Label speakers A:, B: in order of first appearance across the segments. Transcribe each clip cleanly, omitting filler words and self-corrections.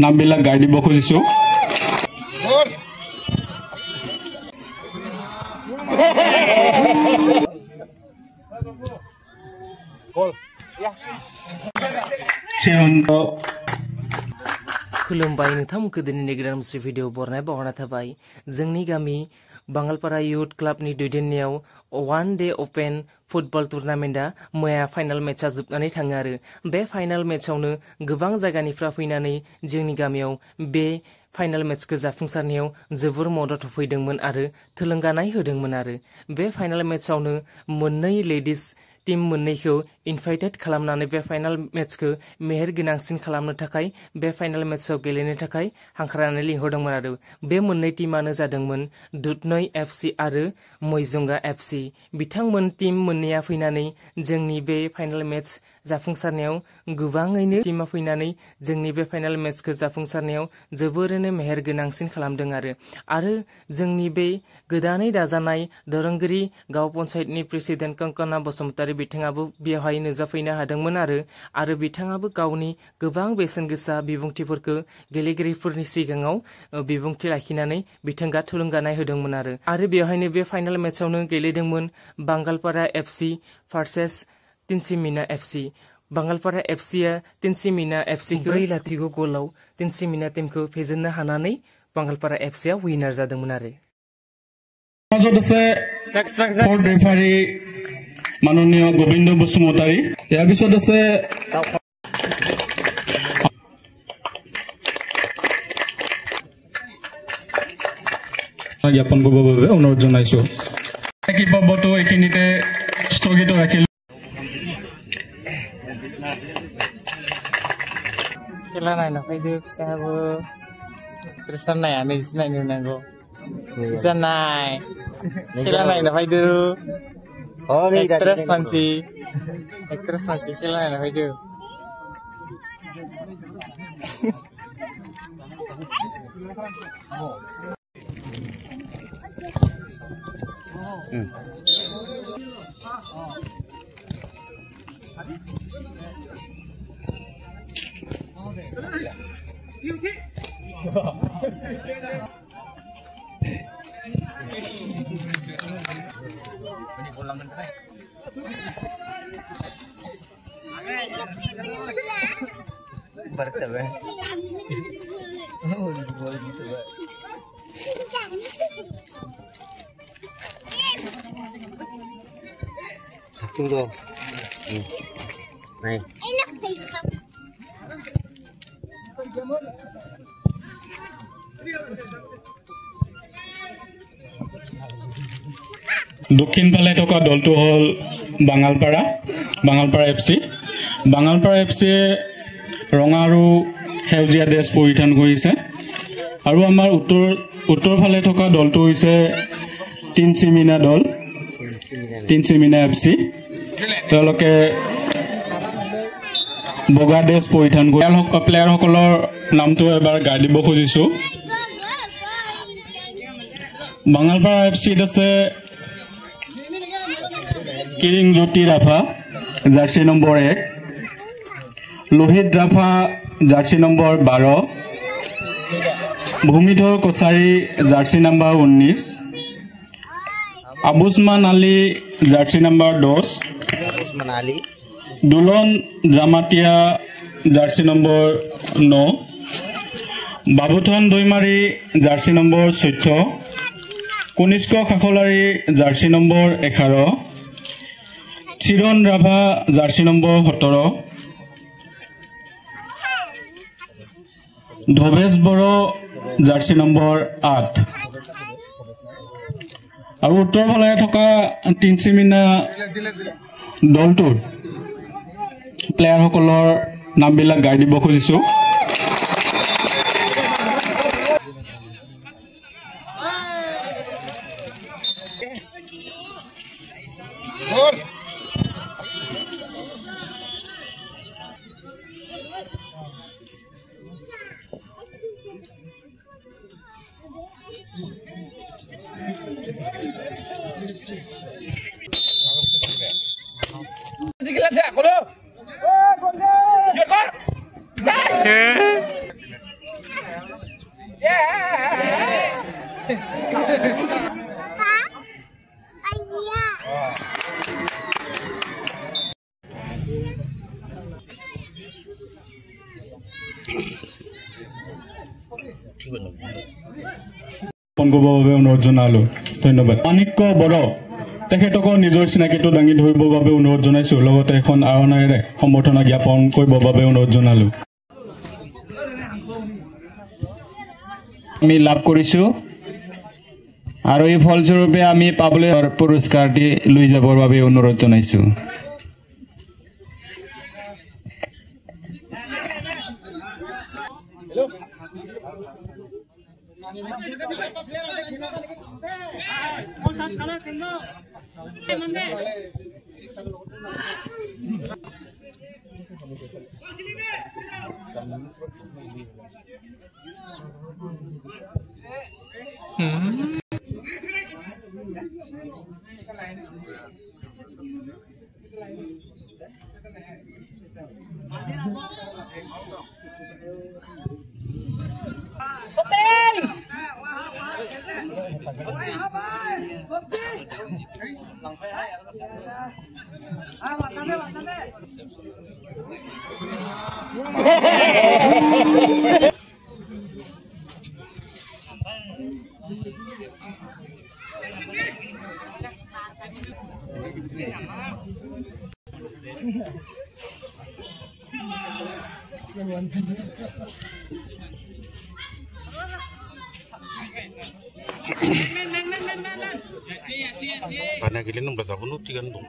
A: নামবিলাক গাই দিব খুজিছো
B: खुलुमबाय नोंथांमोनखौ दिनैनि गोदान मोनसे भिडिअ बरनाय बावहरना थाबाय जोंनि गामि बांगालपारा युथ क्लाबनि दैदेननायाव वान डे अपेन फुटबल टुर्नामेन्टआ मैया फाइनाल मेचआ जोबनानै थाङो आरो बे फाइनाल मेचआवनो गोबां जायगानिफ्राय फैनानै जोंनि गामियाव बे फाइनाल मेचखौ जाफुंसारनायाव जोबोर मदद होफैदोंमोन आरो थुलुंगानाय होदोंमोन आरो बे फाइनाल मेचआवनो मोननै लेडिज टीम मोननैखौ इनभाइटेड खालामनानै बे फाइनाल मेचखौ मेहेर गोनांसिन खालामनो थाखाय बे फाइनाल मेचआव गेलेनो थाखाय हांख्रायनानै लिंहरदोंमोन आरो बे मोननै टीमानो जादोंमोन दुधनৈ एफसि आरो मैजंगा एफसि बिथांमोन टीम मोननैया फैनानै जोंनि बे फाइनाल मेच जाफुंसारनायाव गोबाङैनो टीमा फैनानै जोंनि बे फाइनाल मेचखौ जाफुंसारनायाव जोबोरैनो मेहेर गोनांसिन खालामदों आरो जोंनि बे गोदानै दाजानाय दरंगिरि गाव पन्चायतनि प्रेसिडेन्ट कंकना बसुमतारी बिथाङाबो बेवहाय नुजाफैनो हादोंमोन आरो बिथाङाबो गावनि गोबां बेसेन गोसा बिबुंथिफोरखौ गेलेगिरिफोरनि सिगाङाव बिबुंथि लाखिनानै बिथाङा थुलुंगानाय होदोंमोन आरो बेवहायनो बे फाइनाल मेचआवनो गेलेदोंमोन Bangalpara FC versus तिनसिमिना FC Bangalpara एफसिआ तिनसिमिना एफसिखौ 4-0 गलाव तिनसिमिना टीमखौ फेजेननो हानानै बांगालपारा एफसिआ उइनार जादोंमोन आरो
A: फोर्थ रेफारी माननीय गोविंद बसुमतारी यार पिছত আছে জ্ঞাপন কৰিবৰ বাবে অনুৰোধ জনাইছো কি পৰ্বটো এইখিনিতে স্থগিত ৰাখিল
C: खेला नायना फैदो फिसाबो प्रेसार नायानो इसे नायनो नांगौ इसे नाय खेला नायना फैदो एक्ट्रेस मानसि खेला नायना फैदो
D: Tunggu. Nih.
A: দক্ষিণ ফালে থকা দলটো হল বাঙালপাৰা এফসি ৰঙা আৰু সেউজীয়া ড্ৰেছ পৰিধান কৰিছে আৰু আমাৰ উত্তৰ ফালে থকা দলটো হৈছে তিনচিমিনা এফসি তেওঁলোকে বগা ড্ৰেছ পৰিধান কৰি প্লেয়াৰসকলৰ নামটো এবাৰ গাই দিব খুজিছো বাঙালপাৰা এফসিত আছে Kiring Jyoti Rabha jersey number 1 Lohit Rabha jersey number 12 Bhumidhar Kachari jersey number 19 Abusman Ali jersey number 10 Dulan Jamatia jersey number 9 Babuthan Daimary jersey number 14 Kanishka Khakhlary jersey number 11 Chiran Rabha jersey number 17 Dhabesh Boro jersey number 8 আৰু উত্তৰ ফালে থকা তিনচিমিনা দলটোৰ প্লেয়াৰসকলৰ নামবিলাক গাই দিব খুজিছো অনুৰোধ জনালো ধন্যবাদ মানিক্য বড় তেখেতক নিজৰ চিনাকিটো দাঙি ধৰিবৰ বাবে অনুৰোধ জনাইছো লগতে এখন আৰণাৰে সম্বৰ্ধনা জ্ঞাপন কৰিবৰ বাবে অনুৰোধ জনালো
D: আমি লাভ কৰিছো আৰু এই ফলস্বৰূপে আমি পাবলৈ পুৰস্কাৰটি লৈ যাবৰ বাবে অনুৰোধ জনাইছো
E: Karena gini nomor kamu nuti kan dong.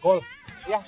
E: Gol. Ya.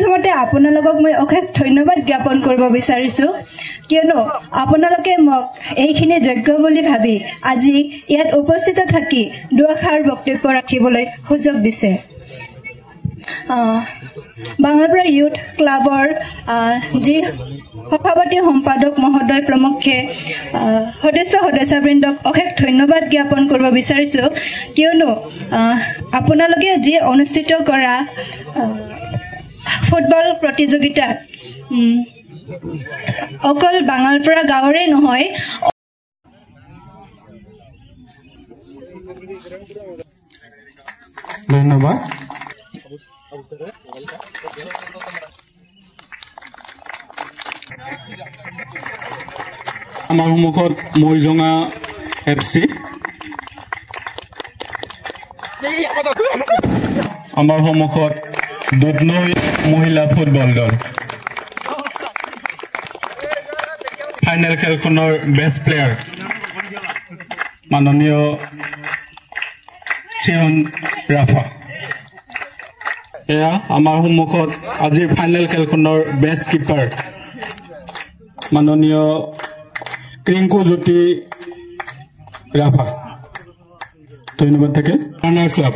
F: প্ৰথমতে আপোনালোকক মই অশেষ ধন্যবাদ জ্ঞাপন কৰিব বিচাৰিছো কিয়নো আপোনালোকে মোক এইখিনি যোগ্য বুলি ভাবি আজি ইয়াত উপস্থিত থাকি দুআষাৰ বক্তব্য ৰাখিবলৈ সুযোগ দিছে বাঙালপাৰা ইউথ ক্লাবৰ যি সভাপতি সম্পাদক মহোদয় প্ৰমুখে সদস্যবৃন্দক অশেষ ধন্যবাদ জ্ঞাপন কৰিব বিচাৰিছো কিয়নো আপোনালোকে যি অনুষ্ঠিত কৰা ফুটবল প্ৰতিযোগিতাত অকল বাঙালপাৰা গাঁৱৰে নহয়
A: ধন্যবাদ আমাৰ সন্মুখত মৈজঙা FC আমাৰ সন্মুখত দুধনৈ মহিলা ফুটবল দল ফাইনেল খেলখনৰ বেষ্ট প্লেয়াৰ মাননীয় চিয়ন ৰাফা এয়া আমাৰ সন্মুখত আজিৰ ফাইনেল খেলখনৰ বেষ্ট কিপাৰ মাননীয় ক্ৰিংকু জ্যোতি ৰাভা ধন্যবাদ থাকে ৰানাৰ্ছ আপ